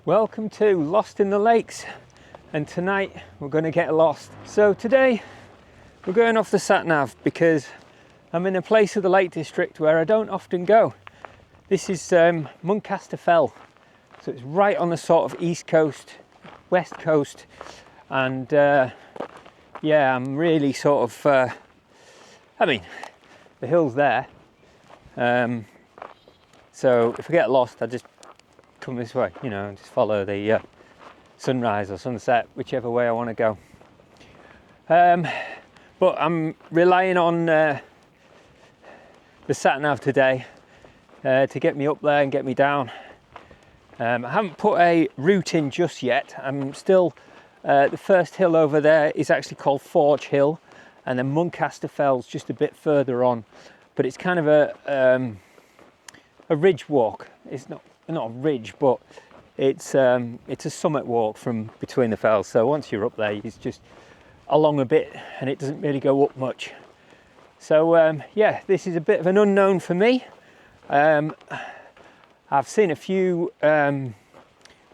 Welcome to Lost in the Lakes, and tonight we're going to get lost. So today we're going off the sat-nav because I'm in a place of the Lake District where I don't often go. This is Muncaster Fell, so it's right on the sort of east coast, west coast, and yeah, I'm really sort of, I mean, the hill's there, so if I get lost I just come this way, you know, and just follow the sunrise or sunset, whichever way I want to go. But I'm relying on the sat-nav today to get me up there and get me down. I haven't put a route in just yet. I'm still, the first hill over there is actually called Forge Hill, and then Muncaster Fell's just a bit further on, but it's kind of a ridge walk. It's not a ridge, but it's a summit walk from between the fells. So once you're up there, it's just along a bit and it doesn't really go up much. So yeah, this is a bit of an unknown for me. I've seen a few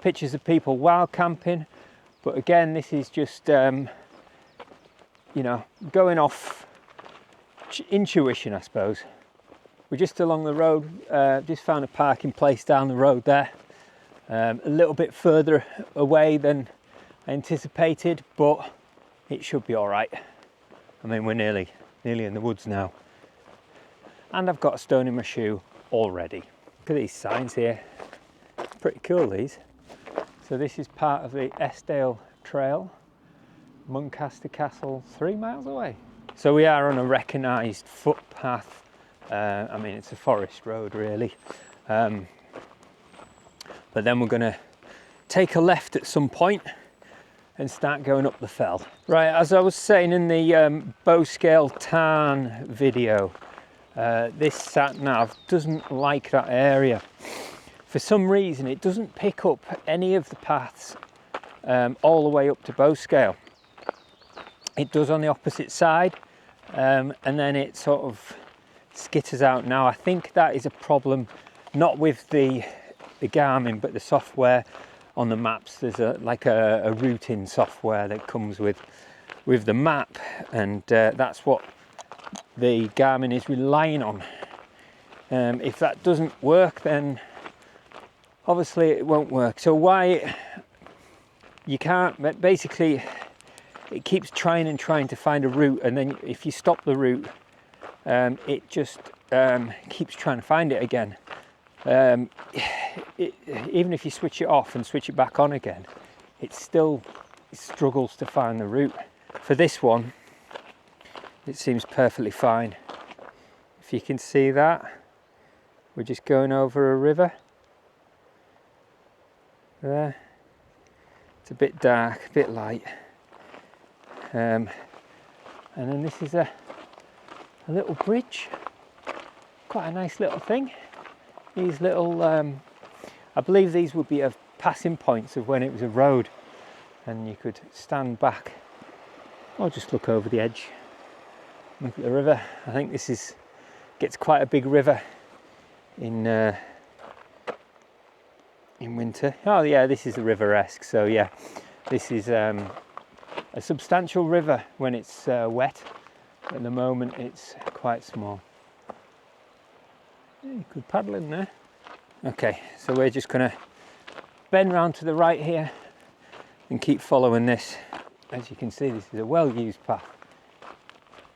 pictures of people wild camping, but again, this is just you know, going off intuition, I suppose. We're just along the road, just found a parking place down the road there, a little bit further away than I anticipated, but it should be all right. I mean, we're nearly in the woods now, and I've got a stone in my shoe already. Look at these signs here, pretty cool these. So this is part of the Eskdale Trail, Muncaster Castle, 3 miles away. So we are on a recognised footpath. I mean, it's a forest road really, but then we're going to take a left at some point and start going up the fell. Right, as I was saying in the bow scale Tarn video, this sat-nav doesn't like that area. For some reason it doesn't pick up any of the paths all the way up to bow scale. It does on the opposite side, and then it sort of skitters out. Now I think that is a problem not with the Garmin but the software on the maps. There's a routing software that comes with the map, and that's what the Garmin is relying on. If that doesn't work, then obviously it won't work. So why you can't, basically it keeps trying to find a route, and then if you stop the route, it just keeps trying to find it again. Even if you switch it off and switch it back on again, it struggles to find the route. For this one, it seems perfectly fine. If you can see that, we're just going over a river. There. It's a bit dark, a bit light. And then this is a little bridge, quite a nice little thing. These little, I believe these would be passing points of when it was a road, and you could stand back or just look over the edge, look at the river. I think this gets quite a big river in winter. Oh yeah, this is the River Esk, so yeah, this is a substantial river when it's wet. At the moment it's quite small. You could paddle in there. Okay, so we're just going to bend round to the right here and keep following this. As you can see, this is a well-used path.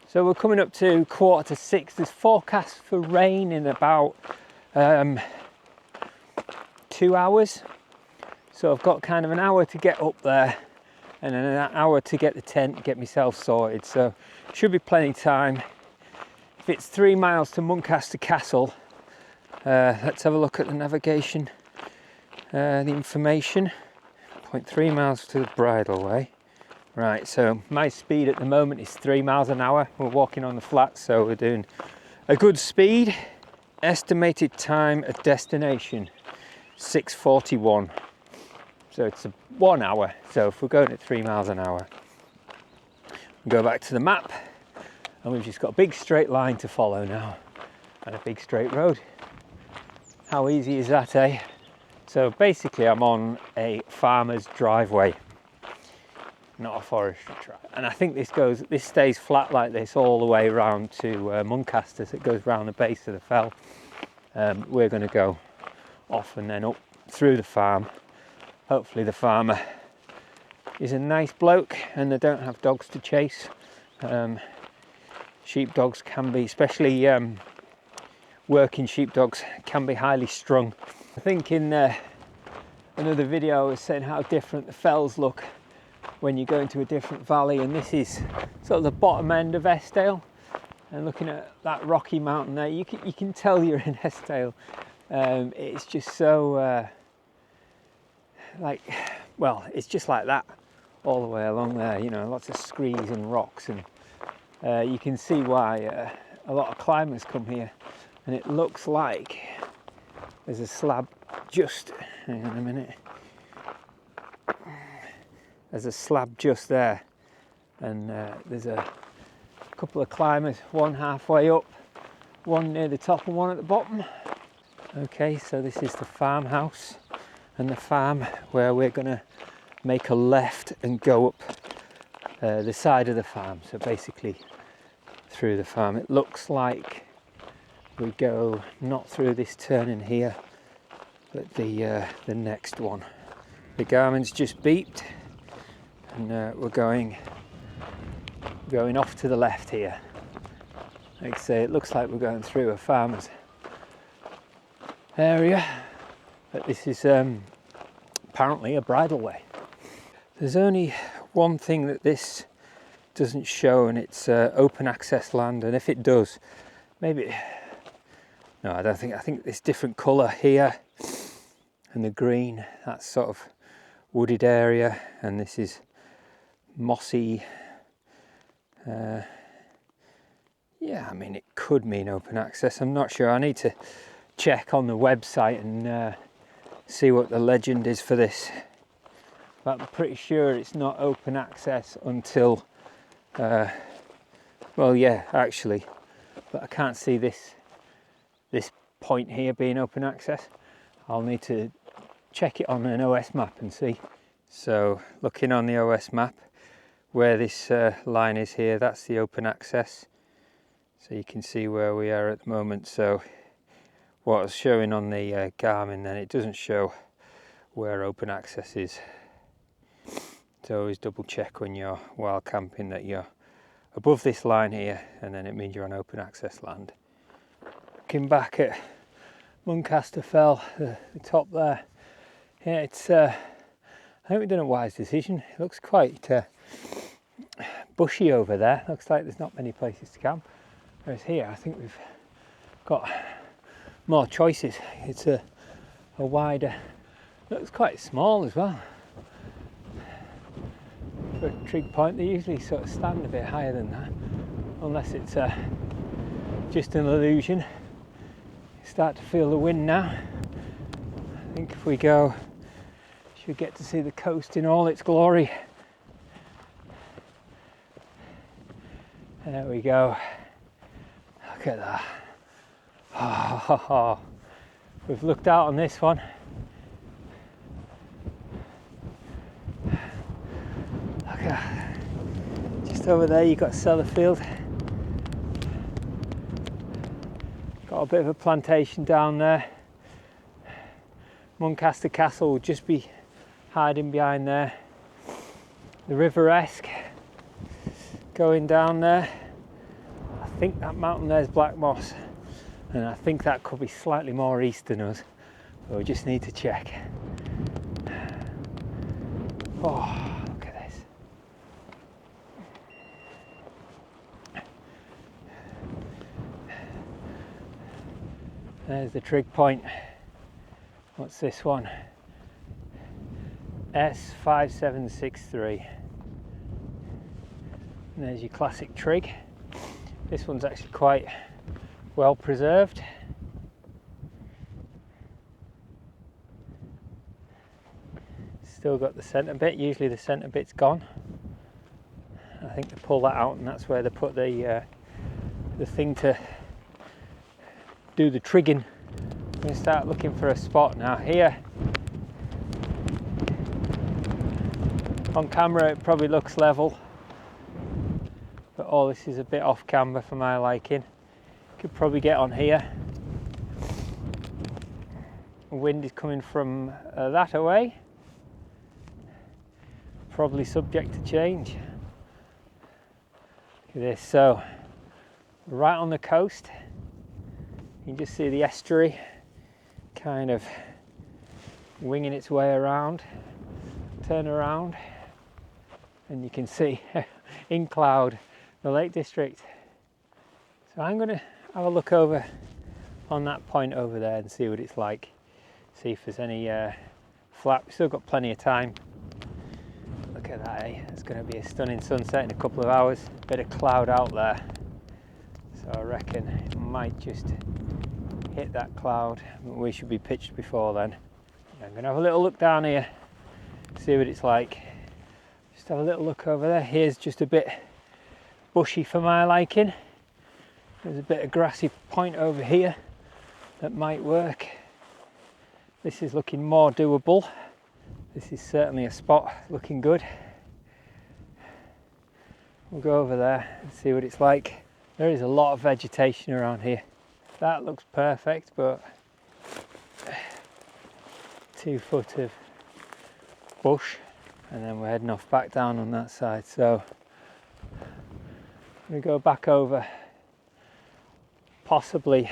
So we're coming up to 5:45. There's forecast for rain in about 2 hours. So I've got kind of an hour to get up there, and then an hour to get the tent, get myself sorted. So should be plenty of time. If it's 3 miles to Muncaster Castle, let's have a look at the navigation, the information. 0.3 miles to the bridleway. Right, so my speed at the moment is 3 miles an hour. We're walking on the flat, so we're doing a good speed. Estimated time at destination, 6:41. So it's 1 hour. So if we're going at 3 miles an hour, we go back to the map, and we've just got a big straight line to follow now, and a big straight road. How easy is that, eh? So basically I'm on a farmer's driveway, not a forestry track. And I think this stays flat like this all the way around to Muncaster, so it goes round the base of the fell. We're going to go off and then up through the farm. Hopefully the farmer is a nice bloke and they don't have dogs to chase. Sheepdogs can be, especially working sheepdogs, can be highly strung. I think in another video I was saying how different the fells look when you go into a different valley, and this is sort of the bottom end of Eskdale. And looking at that rocky mountain there, you can tell you're in Eskdale. It's just so it's just like that all the way along there, you know, lots of screes and rocks, and you can see why a lot of climbers come here. And it looks like there's a slab just, hang on a minute, there's a slab just there, and there's a couple of climbers, one halfway up, one near the top and one at the bottom. Okay, so this is the farmhouse and the farm where we're gonna make a left and go up the side of the farm, so basically through the farm. It looks like we go not through this turning here, but the next one. The Garmin's just beeped, and we're going off to the left here. Like I say, it looks like we're going through a farmer's area, but this is apparently a bridleway. There's only one thing that this doesn't show, and it's open access land, and if it does, maybe, no, I don't think, I think this different colour here and the green, that's sort of wooded area, and this is mossy. Yeah, I mean, it could mean open access, I'm not sure. I need to check on the website and see what the legend is for this, but I'm pretty sure it's not open access until well, yeah, actually, but I can't see this point here being open access. I'll need to check it on an OS map and see. So looking on the OS map, where this line is here, that's the open access, so you can see where we are at the moment. So what was showing on the Garmin, then it doesn't show where open access is. So always double check when you're wild camping that you're above this line here, and then it means you're on open access land. Looking back at Muncaster Fell, the top there, yeah, it's I think we've done a wise decision. It looks quite bushy over there. Looks like there's not many places to camp, whereas here I think we've got more choices. It's a wider, looks quite small as well. For a trig point, they usually sort of stand a bit higher than that, unless it's just an illusion. You start to feel the wind now. I think if we go, should get to see the coast in all its glory. There we go. Look at that. Oh, we've looked out on this one. Look at, just over there you've got Sellafield. Got a bit of a plantation down there. Muncaster Castle will just be hiding behind there. The River Esk going down there. I think that mountain there's Black Moss, and I think that could be slightly more east than us, but we just need to check. Oh, look at this. There's the trig point. What's this one? S5763. And there's your classic trig. This one's actually quite well preserved. Still got the centre bit. Usually the centre bit's gone. I think they pull that out, and that's where they put the thing to do the trigging. I'm going to start looking for a spot now. Here On camera it probably looks level, but all this is a bit off camber for my liking. Could probably get on here. The wind is coming from that away, probably subject to change. Look at this, so right on the coast, you can just see the estuary kind of winging its way around, turn around, and you can see in cloud the Lake District. So I'm going to have a look over on that point over there and see what it's like, see if there's any flap. We've still got plenty of time. Look at that, eh? It's going to be a stunning sunset in a couple of hours. Bit of cloud out there, so I reckon it might just hit that cloud. We should be pitched before then. I'm going to have a little look down here, see what it's like. Just have a little look over there. Here's just a bit bushy for my liking. There's a bit of grassy point over here that might work. This is looking more doable. This is certainly a spot looking good. We'll go over there and see what it's like. There is a lot of vegetation around here. That looks perfect, but 2 foot of bush, and then we're heading off back down on that side. So we go back over, possibly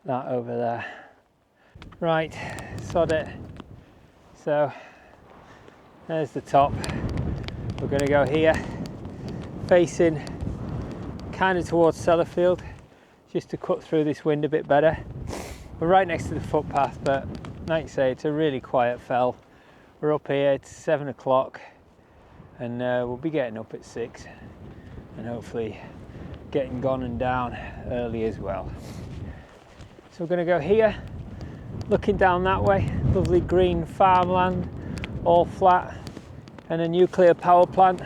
that over there. Right, sod it. So there's the top. We're going to go here, facing kind of towards Sellafield, just to cut through this wind a bit better. We're right next to the footpath, but like I say, it's a really quiet fell. We're up here, it's 7 o'clock, and we'll be getting up at 6, and hopefully getting gone and down early as well. So we're going to go here, looking down that way, lovely green farmland, all flat, and a nuclear power plant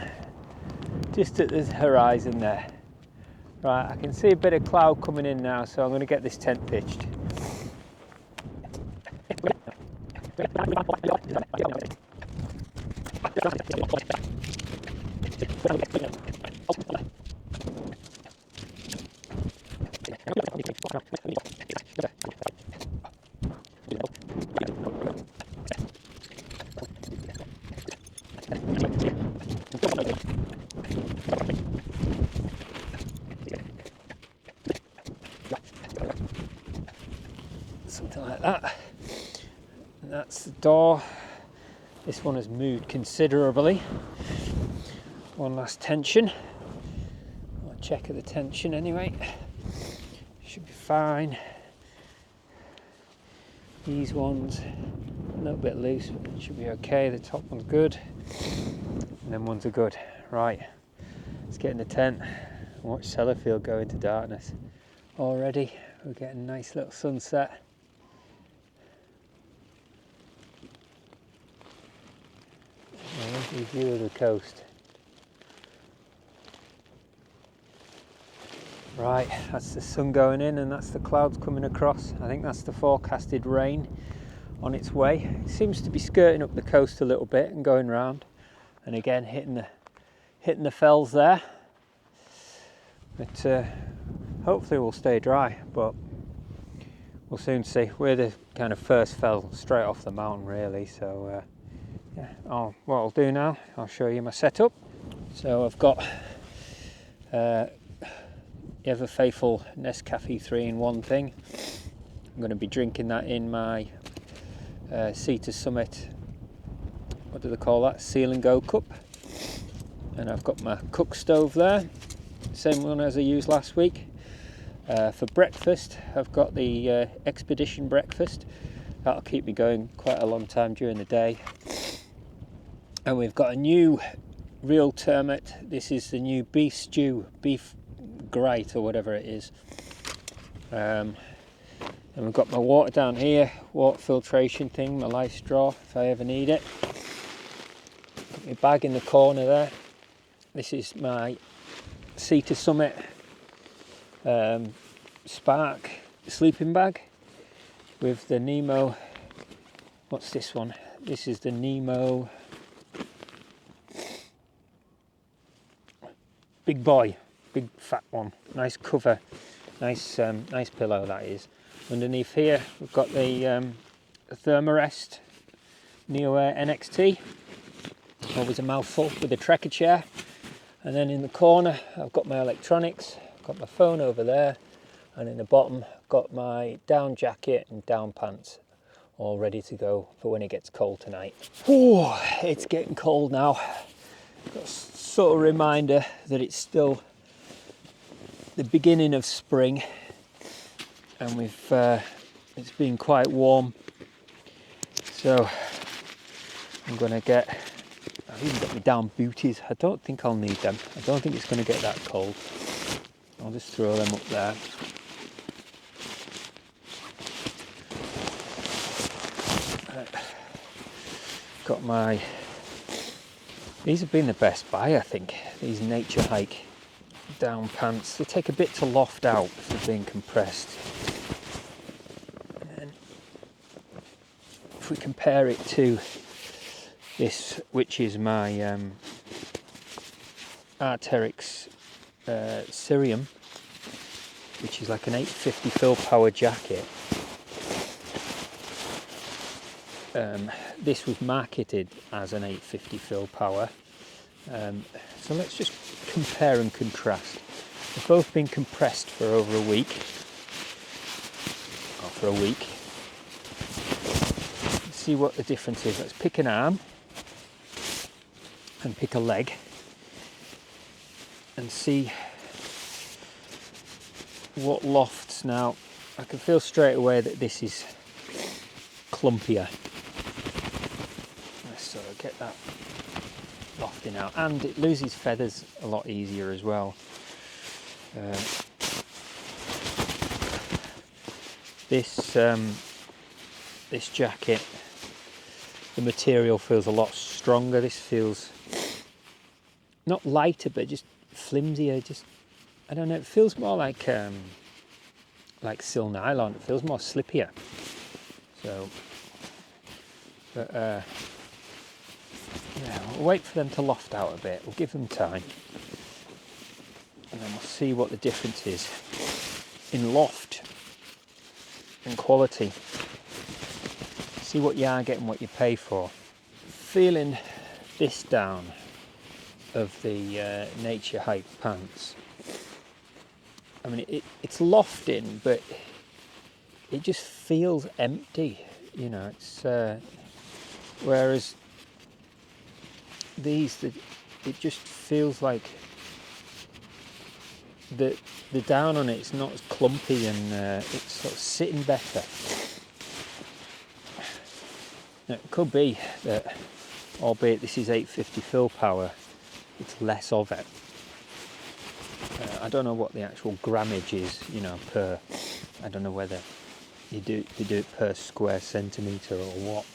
just at the horizon there. Right, I can see a bit of cloud coming in now, so I'm going to get this tent pitched. Something like that. And that's the door. This one has moved considerably. One last tension. I'll check the tension anyway. Should be fine. These ones a little bit loose, but it should be okay. The top one's good, and then ones are good. Right, let's get in the tent and watch Sellafield go into darkness. Already we're getting a nice little sunset. Lovely view of the coast. Right, that's the sun going in, and that's the clouds coming across. I think that's the forecasted rain on its way. It seems to be skirting up the coast a little bit and going round, and again hitting the fells there. But hopefully we'll stay dry, but we'll soon see. We're the kind of first fell straight off the mountain really, so yeah. What I'll do now, I'll show you my setup. So I've got ever faithful Nescafe 3-in-1 thing. I'm going to be drinking that in my Sea to Summit, what do they call that, seal and go cup. And I've got my cook stove there, same one as I used last week. For breakfast I've got the Expedition breakfast. That'll keep me going quite a long time during the day. And we've got a new real termite. This is the new beef stew, beef grate or whatever it is. And we've got my water down here, water filtration thing, my life straw if I ever need it. Got my bag in the corner there. This is my Sea to Summit Spark sleeping bag with the Nemo. What's this one? This is the Nemo big boy, big fat one. Nice cover, nice pillow that is. Underneath here we've got the Thermarest Neo Air NXT. Always a mouthful, with a Trekker chair. And then in the corner I've got my electronics, I've got my phone over there, and in the bottom I've got my down jacket and down pants all ready to go for when it gets cold tonight. Oh, it's getting cold now. Got a sort of reminder that it's still the beginning of spring, and it's been quite warm, so I'm gonna I've even got my down booties. I don't think I'll need them. I don't think it's going to get that cold. I'll just throw them up there. Got these have been the best buy, I think. These Nature Hike down pants. They take a bit to loft out if they're being compressed. And then if we compare it to this, which is my Arc'teryx Cerium, which is like an 850 fill power jacket. This was marketed as an 850 fill power. So let's just compare and contrast. They've both been compressed for over a week. Or for a week. Let's see what the difference is. Let's pick an arm and pick a leg and see what lofts. Now I can feel straight away that this is clumpier. Let's sort of get that lofting out, and it loses feathers a lot easier as well. This jacket, the material feels a lot stronger. This feels not lighter, but just flimsier. Just, I don't know. It feels more like sil nylon. It feels more slippier. So, but yeah, we'll wait for them to loft out a bit. We'll give them time, and then we'll see what the difference is in loft and quality. See what you are getting, what you pay for. Feeling this down of the Nature Hike pants. I mean, it's lofting, but it just feels empty. You know, it's whereas these, it just feels like the down on it's not as clumpy, and it's sort of sitting better. Now, it could be that, albeit this is 850 fill power, it's less of it. I don't know what the actual grammage is, you know, per. I don't know whether you do it per square centimetre or what.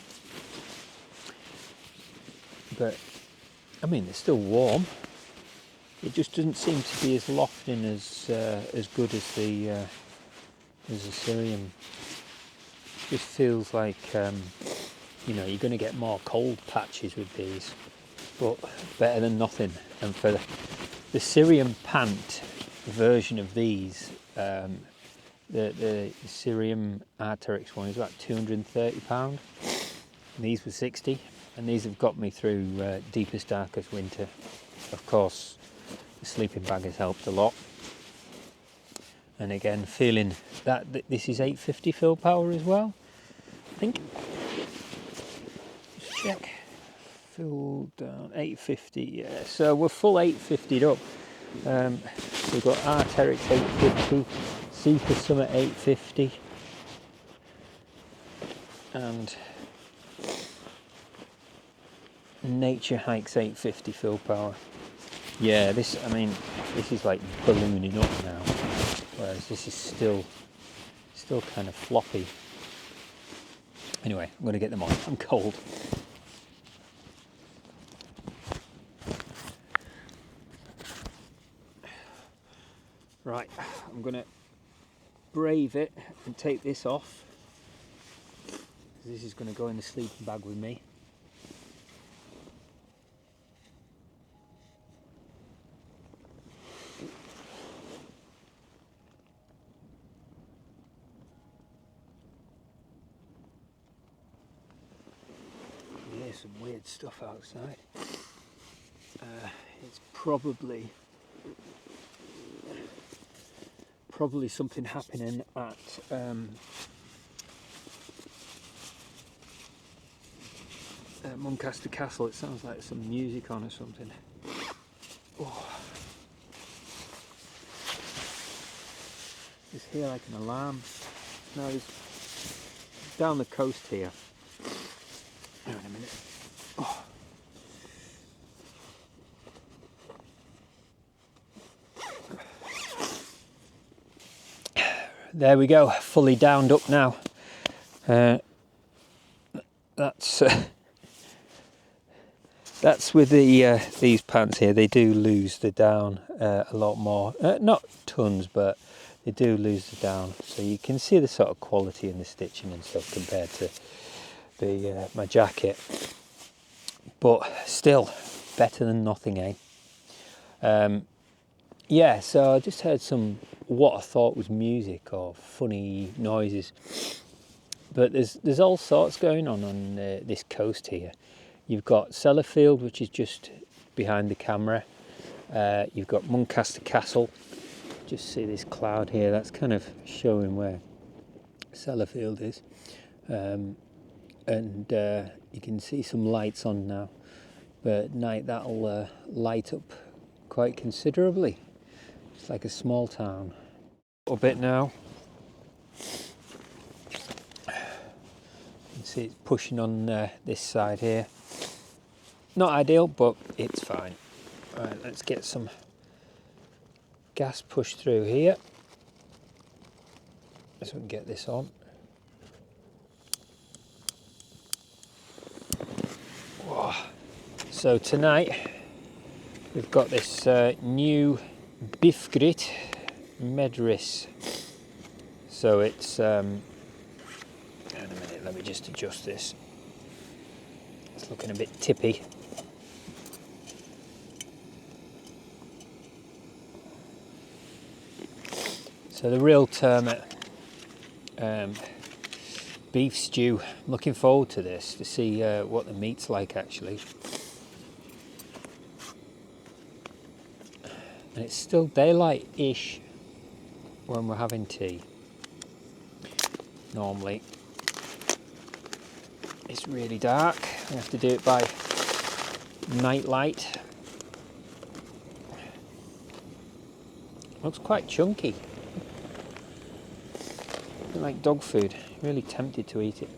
But I mean, it's still warm. It just doesn't seem to be as lofting as good as the Cerium. It just feels like you know, you're going to get more cold patches with these, but better than nothing. And for the Cerium pant version of these, the Cerium Arc'teryx one is about £230. These were 60, and these have got me through deepest, darkest winter. Of course, the sleeping bag has helped a lot. And again, feeling that this is 850 fill power as well, I think. Just check. Fill down 850, yeah. So we're full 850'd up. We've got Arc'teryx 850, Super Summit 850, and Nature Hikes 850 fill power. Yeah, this is like ballooning up now, whereas this is still kind of floppy. Anyway, I'm going to get them on. I'm cold. Right, I'm going to brave it and take this off. This is going to go in the sleeping bag with me. weird stuff outside. It's probably something happening at Muncaster Castle. It sounds like some music on or something. Oh. Just hear like an alarm. No, it's down the coast here. Hang on a minute. Oh. There we go, fully downed up now. That's with the these pants here. They do lose the down a lot more. Not tons, but they do lose the down. So you can see the sort of quality in the stitching and stuff compared to the my jacket. But still, better than nothing, eh? Yeah, so I just heard some what I thought was music or funny noises. But there's all sorts going on this coast here. You've got Sellafield, which is just behind the camera. You've got Muncaster Castle. Just see this cloud here. That's kind of showing where Sellafield is. And you can see some lights on now. But at night that'll light up quite considerably. It's like a small town. A little bit now. You can see it's pushing on this side here. Not ideal, but it's fine. Right, let's get some gas pushed through here so we can get this on. Whoa. So tonight we've got this new Bifgrit Medris. So it's hang on a minute, let me just adjust this. It's looking a bit tippy. So the real Termit beef stew. I'm looking forward to this to see what the meat's like actually. And it's still daylight-ish when we're having tea. Normally it's really dark. We have to do it by night light. Looks quite chunky. Like dog food. Really tempted to eat it.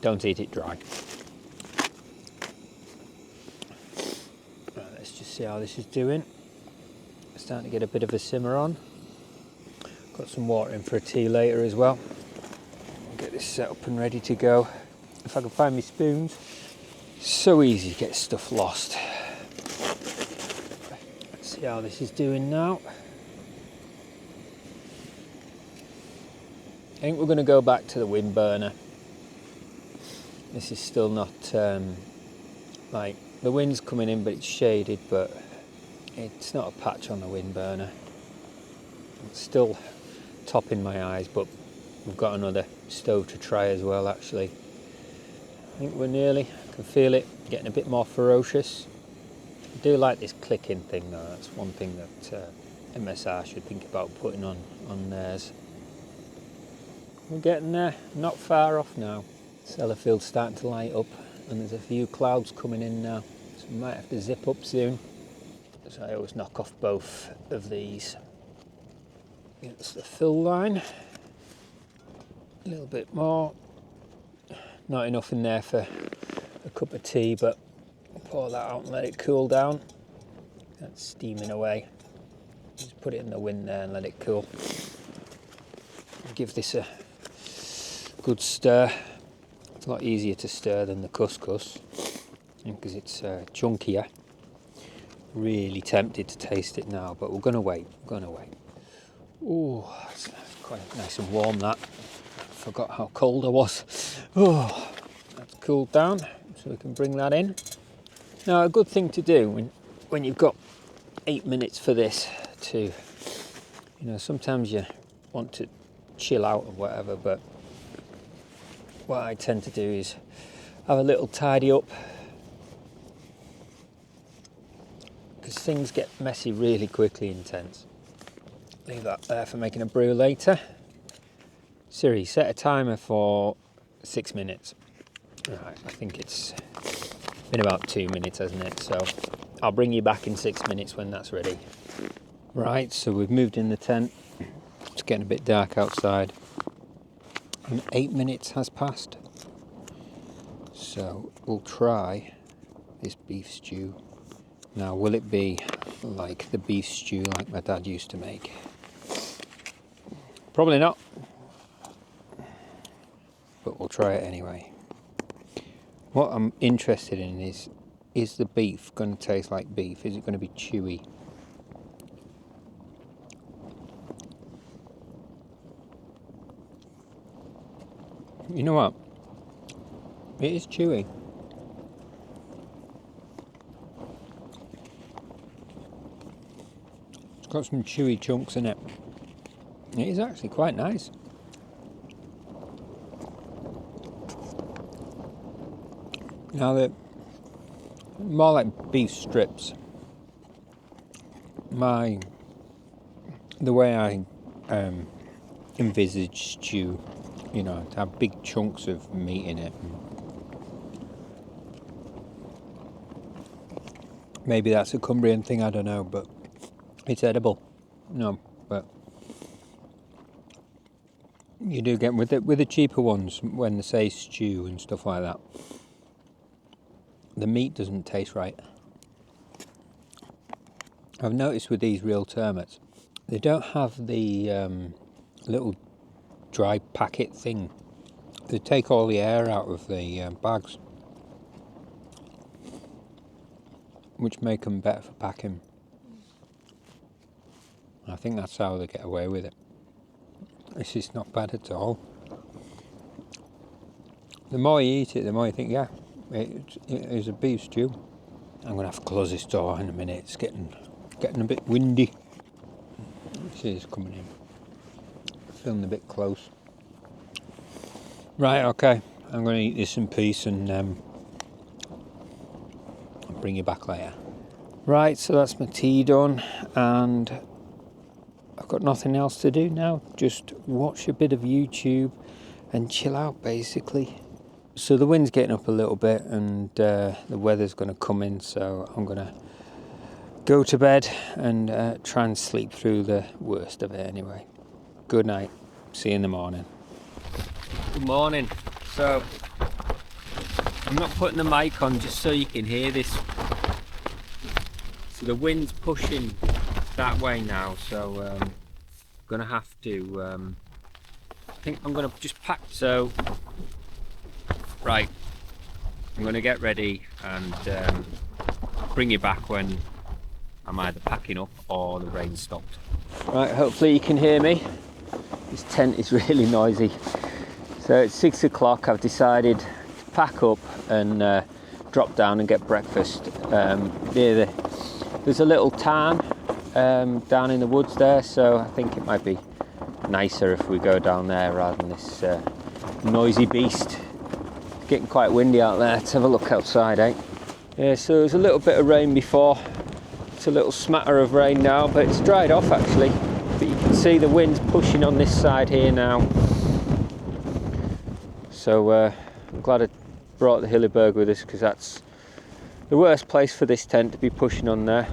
Don't eat it dry. Right, let's just see how this is doing. Starting to get a bit of a simmer on. Got some water in for a tea later as well. I'll get this set up and ready to go. If I can find my spoons. So easy to get stuff lost. Let's see how this is doing now. I think we're going to go back to the wind burner. This is still not like the wind's coming in, but it's shaded, but it's not a patch on the wind burner. It's still topping my eyes, but we've got another stove to try as well actually. I think we're nearly, I can feel it getting a bit more ferocious. I do like this clicking thing though. That's one thing that MSR should think about putting on theirs. We're getting there, not far off now. Sellafield's starting to light up and there's a few clouds coming in now, so we might have to zip up soon. So I always knock off both of these. It's the fill line. A little bit more. Not enough in there for a cup of tea, but I'll pour that out and let it cool down. That's steaming away. Just put it in the wind there and let it cool. Give this a good stir. It's a lot easier to stir than the couscous because it's chunkier. Really tempted to taste it now, but we're going to wait. Oh, it's quite nice and warm that. I forgot how cold I was. Oh, that's cooled down, so we can bring that in. Now, a good thing to do when you've got 8 minutes for this to, sometimes you want to chill out or whatever, but what I tend to do is have a little tidy up, because things get messy really quickly in tents. Leave that there for making a brew later. Siri, set a timer for 6 minutes. Right, I think it's been about 2 minutes, hasn't it? So I'll bring you back in 6 minutes when that's ready. Right, so we've moved in the tent. It's getting a bit dark outside. And 8 minutes has passed. So we'll try this beef stew. Now, will it be like the beef stew like my dad used to make? Probably not. But we'll try it anyway. What I'm interested in is the beef going to taste like beef? Is it going to be chewy? You know what? It is chewy. It's got some chewy chunks in it. It is actually quite nice. Now they're more like beef strips. The way I envisage stew, you know, to have big chunks of meat in it. Maybe that's a Cumbrian thing, I don't know, but it's edible. No, but you do get with the cheaper ones when they say stew and stuff like that. The meat doesn't taste right. I've noticed with these real termites, they don't have the little dry packet thing. They take all the air out of the bags, which make them better for packing. I think that's how they get away with it. This is not bad at all. The more you eat it, the more you think, yeah, it is a beef stew. I'm going to have to close this door in a minute. It's getting a bit windy. See it's coming in. Feeling a bit close. Right, okay. I'm going to eat this in peace and I'll bring you back later. Right, so that's my tea done and I've got nothing else to do now. Just watch a bit of YouTube and chill out, basically. So the wind's getting up a little bit and the weather's going to come in, so I'm going to go to bed and try and sleep through the worst of it anyway. Good night. See you in the morning. Good morning. So I'm not putting the mic on just so you can hear this. So the wind's pushing that way now, so I'm going to have to, I think I'm going to just pack. So, right, I'm going to get ready and bring you back when I'm either packing up or the rain stopped. Right, hopefully you can hear me. This tent is really noisy. So it's 6 o'clock. I've decided to pack up and drop down and get breakfast. There's a little tarn down in the woods there, so I think it might be nicer if we go down there rather than this noisy beast. It's getting quite windy out there. Let's have a look outside, eh? Yeah, so there was a little bit of rain before. It's a little smatter of rain now, but it's dried off actually. But you can see the wind's pushing on this side here now. So I'm glad I brought the Hilleberg with us, because that's the worst place for this tent to be pushing on there.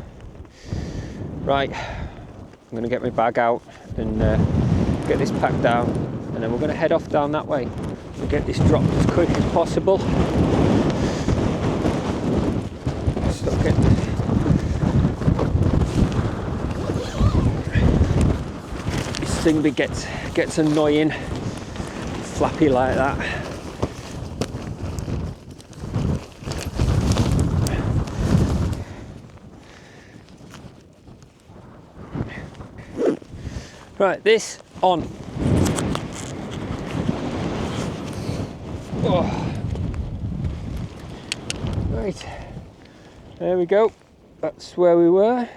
Right, I'm going to get my bag out and get this packed down, and then we're going to head off down that way and get this dropped as quick as possible. Stuck it. This thing gets annoying, flappy like that. Right, this on. Oh. Right, there we go. That's where we were.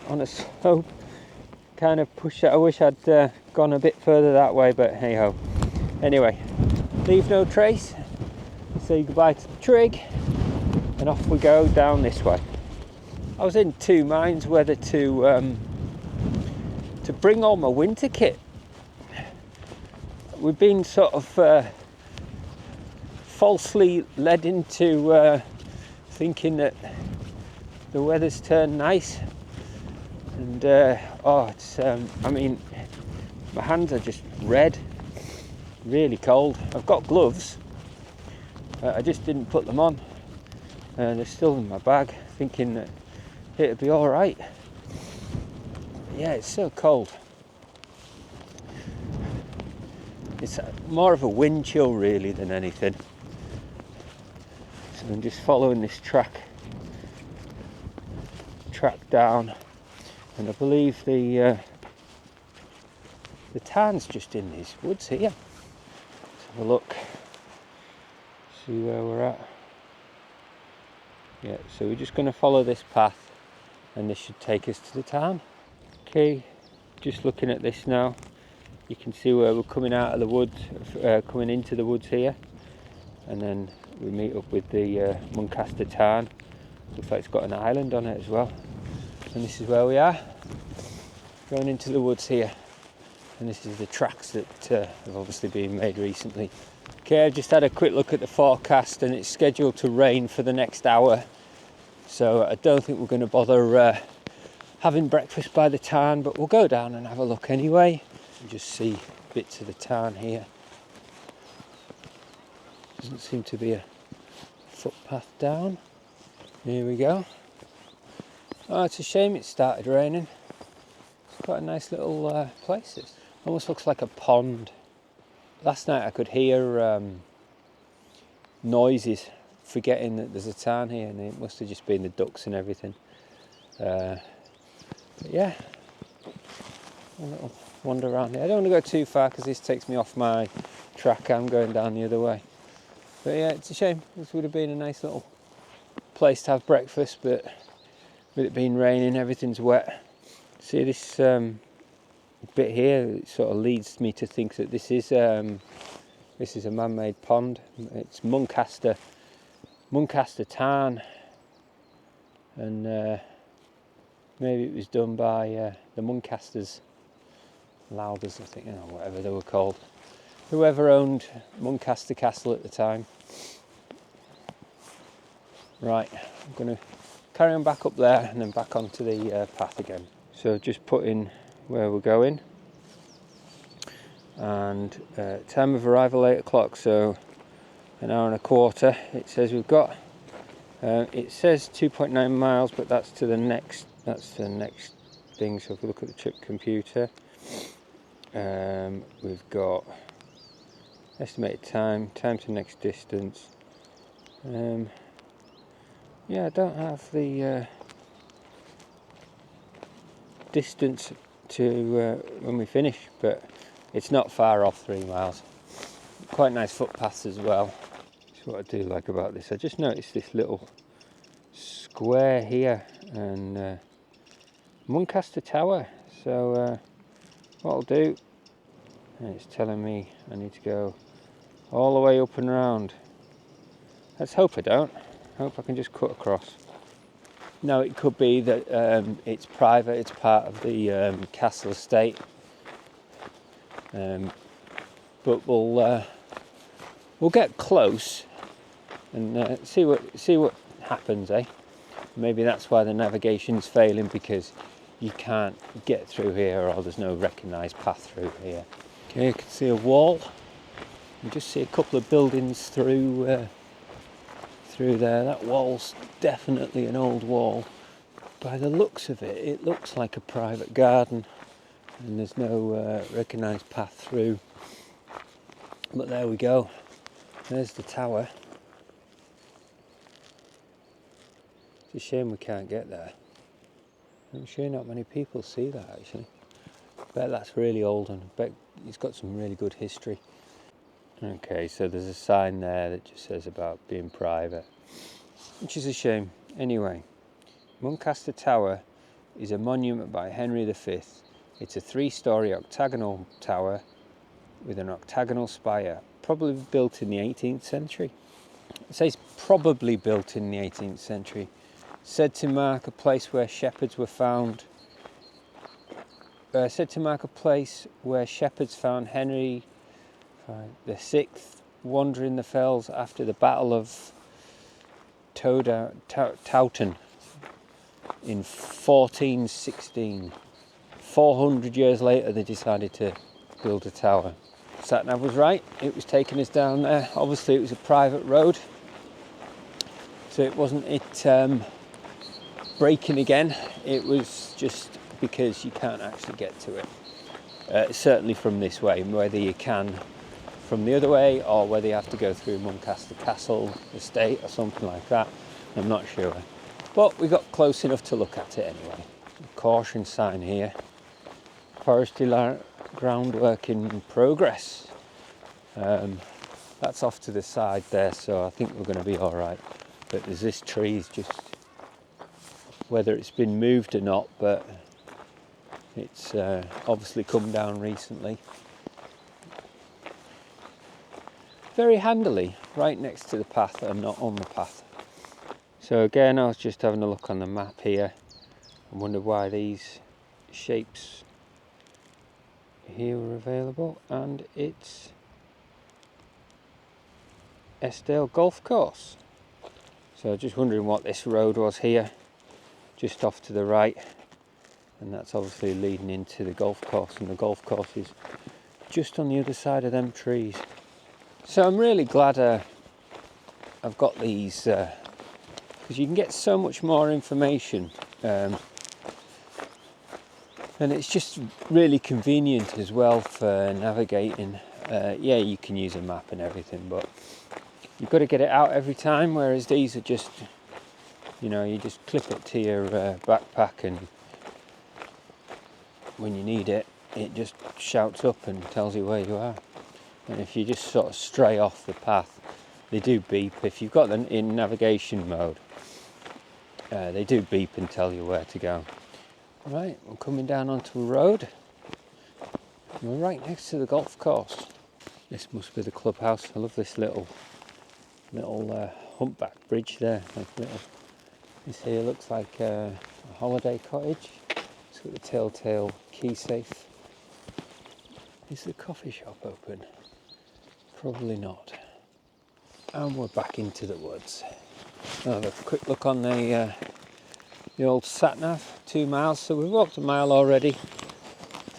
On a slope, kind of push it. I wish I'd gone a bit further that way, but hey ho. Anyway, leave no trace, say goodbye to the trig, and off we go down this way. I was in two minds whether to bring all my winter kit. We've been sort of falsely led into thinking that the weather's turned nice, and I mean, my hands are just red, really cold. I've got gloves, I just didn't put them on, and they're still in my bag, thinking that it'll be all right. Yeah, it's so cold. It's more of a wind chill really than anything. So I'm just following this track down, and I believe the tarn's just in these woods here. Let's have a look, see where we're at. Yeah, so we're just going to follow this path, and this should take us to the tarn. Okay, just looking at this now, you can see where we're coming out of the woods, coming into the woods here, and then we meet up with the Muncaster tarn. Looks like it's got an island on it as well. And this is where we are, going into the woods here. And this is the tracks that have obviously been made recently. Okay, I've just had a quick look at the forecast, and it's scheduled to rain for the next hour. So I don't think we're going to bother having breakfast by the tarn, but we'll go down and have a look anyway. And just see bits of the tarn here. Doesn't seem to be a footpath down. Here we go. Oh, it's a shame it started raining. It's quite a nice little place. It almost looks like a pond. Last night I could hear noises, forgetting that there's a tarn here, and it must have just been the ducks and everything. But yeah, a little wander around here. I don't want to go too far because this takes me off my track. I'm going down the other way. But yeah, it's a shame. This would have been a nice little place to have breakfast, but with it being raining, everything's wet. See this bit here, it sort of leads me to think that this is a man-made pond. It's Muncaster tarn, and maybe it was done by the Muncasters, Louders, I think, whatever they were called. Whoever owned Muncaster Castle at the time. Right, I'm going to carry on back up there and then back onto the path again. So just put in where we're going, and time of arrival 8 o'clock, so an hour and a quarter it says we've got. It says 2.9 miles, but that's the next thing. So if we look at the trip computer, we've got estimated time to next distance. Yeah, I don't have the distance to when we finish, but it's not far off 3 miles. Quite nice footpaths as well. That's what I do like about this. I just noticed this little square here, and Muncaster Tower. So what I'll do, and it's telling me I need to go all the way up and round. Let's hope I don't. Hope I can just cut across. Now it could be that it's private, it's part of the castle estate, but we'll get close and see what happens, eh? Maybe that's why the navigation's failing, because you can't get through here, or there's no recognised path through here. Okay, you can see a wall. You just see a couple of buildings through there. That wall's definitely an old wall. By the looks of it, it looks like a private garden, and there's no recognised path through. But there we go. There's the tower. It's a shame we can't get there. I'm sure not many people see that actually. I bet that's really old, and I bet it's got some really good history. Okay, so there's a sign there that just says about being private, which is a shame. Anyway, Muncaster Tower is a monument by Henry V. It's a 3-storey octagonal tower with an octagonal spire, probably built in the 18th century. It says probably built in the 18th century. Said to mark a place where shepherds were found. Said to mark a place where shepherds found Henry the Sixth wandering the fells after the Battle of Towton in 1416. 400 years later they decided to build a tower. Sat-nav was right, it was taking us down there. Obviously it was a private road, so it wasn't braking again, it was just because you can't actually get to it. Certainly from this way, whether you can from the other way or whether you have to go through Muncaster Castle estate or something like that, I'm not sure. But we got close enough to look at it anyway. Caution sign here. Forestry groundwork in progress. That's off to the side there, so I think we're going to be all right. But there's this tree's just, whether it's been moved or not, but it's obviously come down recently. Very handily, right next to the path and not on the path. So again, I was just having a look on the map here. I wonder why these shapes here were available, and it's Eskdale Golf Course. So just wondering what this road was here, just off to the right, and that's obviously leading into the golf course, and the golf course is just on the other side of them trees. So I'm really glad I've got these, because you can get so much more information, and it's just really convenient as well for navigating. Yeah, you can use a map and everything, but you've got to get it out every time, whereas these are just, you know, you just clip it to your backpack, and when you need it, it just shouts up and tells you where you are. And if you just sort of stray off the path, they do beep. If you've got them in navigation mode, they do beep and tell you where to go. Right, we're coming down onto a road. We're right next to the golf course. This must be the clubhouse. I love this little humpback bridge there. This here looks like a holiday cottage. It's got the telltale key safe. Is the coffee shop open? Probably not. And we're back into the woods. I'll have a quick look on the old sat-nav, 2 miles. So we've walked a mile already.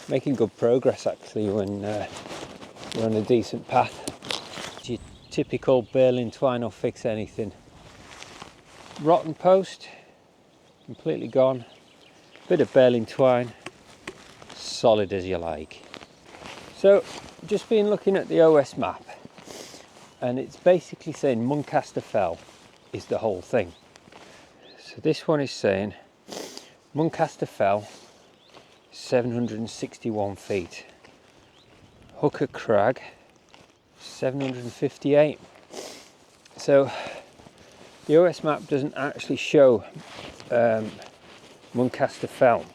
Making good progress actually when we're on a decent path. Your typical baling twine will fix anything. Rotten post, completely gone. Bit of baling twine, solid as you like. So just been looking at the OS map, and it's basically saying Muncaster Fell is the whole thing. So this one is saying Muncaster Fell, 761 feet. Hooker Crag, 758. So the OS map doesn't actually show Muncaster Fell,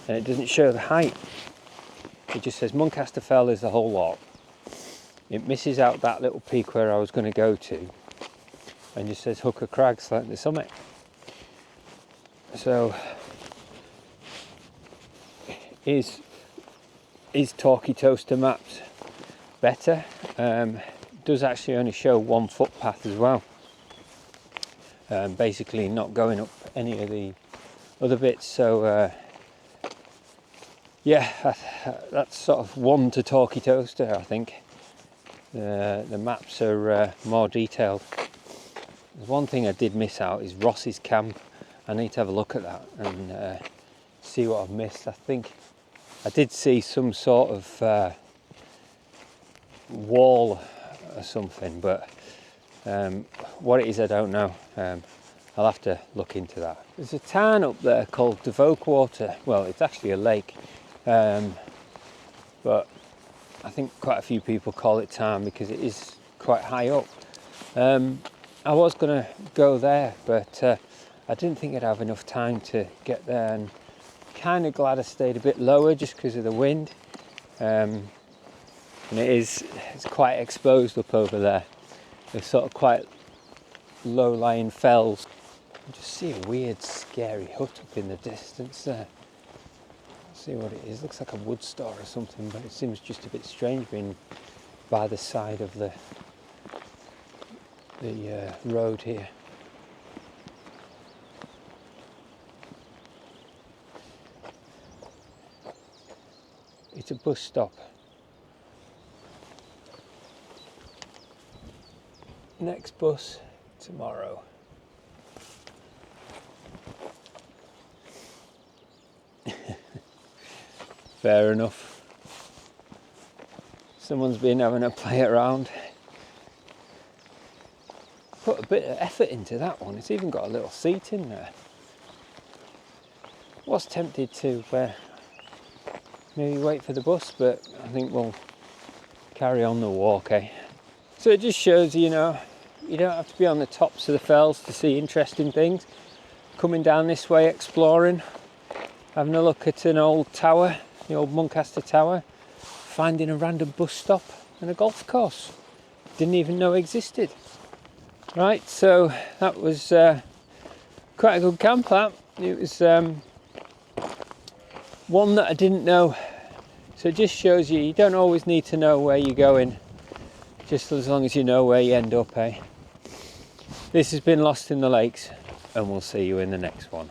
and it doesn't show the height. It just says Muncaster Fell is the whole lot. It misses out that little peak where I was going to go to, and just says Hooker Crag's like the summit. So is Talkie Toaster Maps better? Does actually only show 1 footpath as well. Basically not going up any of the other bits. So yeah, that's sort of 1 to Talkie Toaster, I think. The maps are more detailed. There's one thing I did miss out is Ross's camp. I need to have a look at that and see what I've missed. I think I did see some sort of wall or something, but what it is I don't know. I'll have to look into that. There's a town up there called Devokewater. Well, it's actually a lake, but I think quite a few people call it town because it is quite high up. I was going to go there, but I didn't think I'd have enough time to get there, and kind of glad I stayed a bit lower just because of the wind. and it's quite exposed up over there. There's sort of quite low-lying fells. I just see a weird, scary hut up in the distance there. Let's see what it is. Looks like a wood store or something, but it seems just a bit strange being by the side of the road here. It's a bus stop. Next bus tomorrow. Fair enough. Someone's been having a play around. Put a bit of effort into that one. It's even got a little seat in there. Was tempted to maybe wait for the bus, but I think we'll carry on the walk, eh? So it just shows you know, you don't have to be on the tops of the fells to see interesting things. Coming down this way, exploring, having a look at an old tower, the old Muncaster tower, finding a random bus stop and a golf course. Didn't even know existed. Right, so that was quite a good camp, that. It was one that I didn't know. So it just shows you don't always need to know where you're going, just as long as you know where you end up, eh? This has been Lost in the Lakes, and we'll see you in the next one.